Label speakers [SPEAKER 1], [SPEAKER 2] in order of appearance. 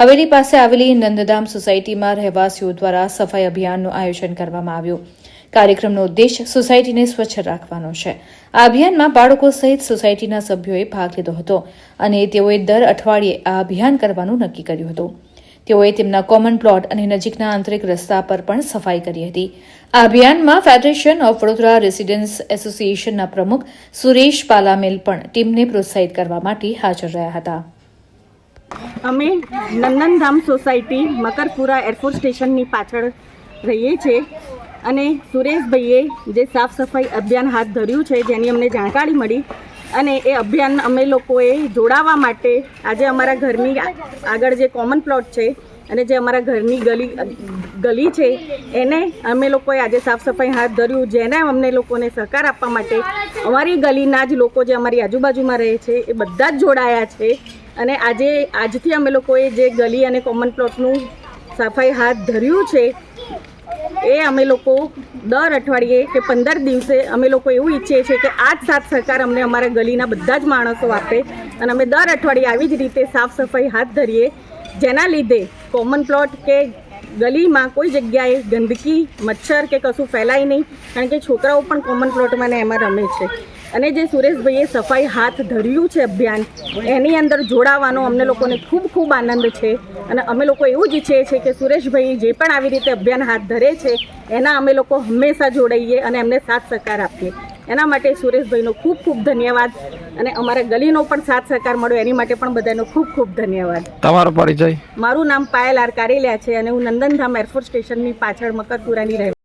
[SPEAKER 1] હવેલી પાસે આવેલી નંદધામ સોસાયટીમાં રહેવાસીઓ દ્વારા સફાઈ અભિયાનનું આયોજન કરવામાં આવ્યું। કાર્યક્રમનો ઉદ્દેશ સોસાયટીને સ્વચ્છ રાખવાનો છે। આ અભિયાનમાં બાળકો સહિત સોસાયટીના સભ્યોએ ભાગ લીધો હતો અને તેઓએ દર અઠવાડિયે આ અભિયાન કરવાનું નક્કી કર્યું હતું। તેઓએ તેમના કોમન પ્લોટ અને નજીકના આંતરિક રસ્તા પર પણ સફાઈ કરી હતી। આ અભિયાનમાં ફેડરેશન ઓફ વડોદરા રેસિડેન્ટ્સ એસોસિએશનના પ્રમુખ સુરેશ પાલામેલ પણ ટીમને પ્રોત્સાહિત કરવા માટે હાજર રહ્યા હતા।
[SPEAKER 2] અમે નંદનધામ સોસાયટી મકરપુરા એરફોર્સ સ્ટેશનની પાછળ રહીએ છીએ અને સુરેશભાઈએ જે સાફ સફાઈ અભિયાન હાથ ધર્યું છે જેની અમને જાણકારી મળી અને એ અભિયાન અમે લોકોએ જોડાવા માટે આજે અમારા ઘરની આગળ જે કોમન પ્લોટ છે અને જે અમારા ઘરની ગલી છે એને અમે લોકોએ આજે સાફ સફાઈ હાથ ધર્યું, જેને અમને લોકોને સહકાર આપવા માટે અમારી ગલીના જ લોકો જે અમારી આજુબાજુમાં રહે છે એ બધા જ જોડાયા છે અને આજથી અમે લોકોએ જે ગલી અને કોમન પ્લોટનું સફાઈ હાથ ધર્યું છે એ અમે લોકો દર અઠવાડિયે કે 15 દિવસે અમે લોકો એવું ઈચ્છીએ છીએ કે આ જ સાથ સહકાર અમને અમારા ગલીના બધા જ માણસો આપે અને અમે દર અઠવાડિયે આવી જ રીતે સાફ સફાઈ હાથ ધરીએ, જેના લીધે કોમન પ્લોટ કે ગલીમાં કોઈ જગ્યાએ ગંદકી મચ્છર કે કશું ફેલાય નહીં, કારણ કે છોકરાઓ પણ કોમન પ્લોટમાં ને એમાં રમે છે અને જે સુરેશભાઈએ સફાઈ હાથ ધર્યું છે અભિયાન એની અંદર જોડાવાનો અમને લોકોને ખૂબ ખૂબ આનંદ છે અને અમે લોકો એવું જ ઈચ્છીએ છીએ કે સુરેશભાઈ જે પણ આવી રીતે અભિયાન હાથ ધરે છે એના અમે લોકો હંમેશા જોડાઈએ અને એમને સાથ સહકાર આપીએ। એના માટે સુરેશભાઈનો ખૂબ ખૂબ ધન્યવાદ અને અમારા ગલીનો પણ સાથ સહકાર મળ્યો એની માટે પણ બધાનો ખૂબ ખૂબ ધન્યવાદ।
[SPEAKER 3] તમારો પરિચય?
[SPEAKER 2] મારું નામ પાયલ આર કારેલિયા છે અને હું નંદનધામ એરફોર્સ સ્ટેશનની પાછળ મકરપુરાની રહે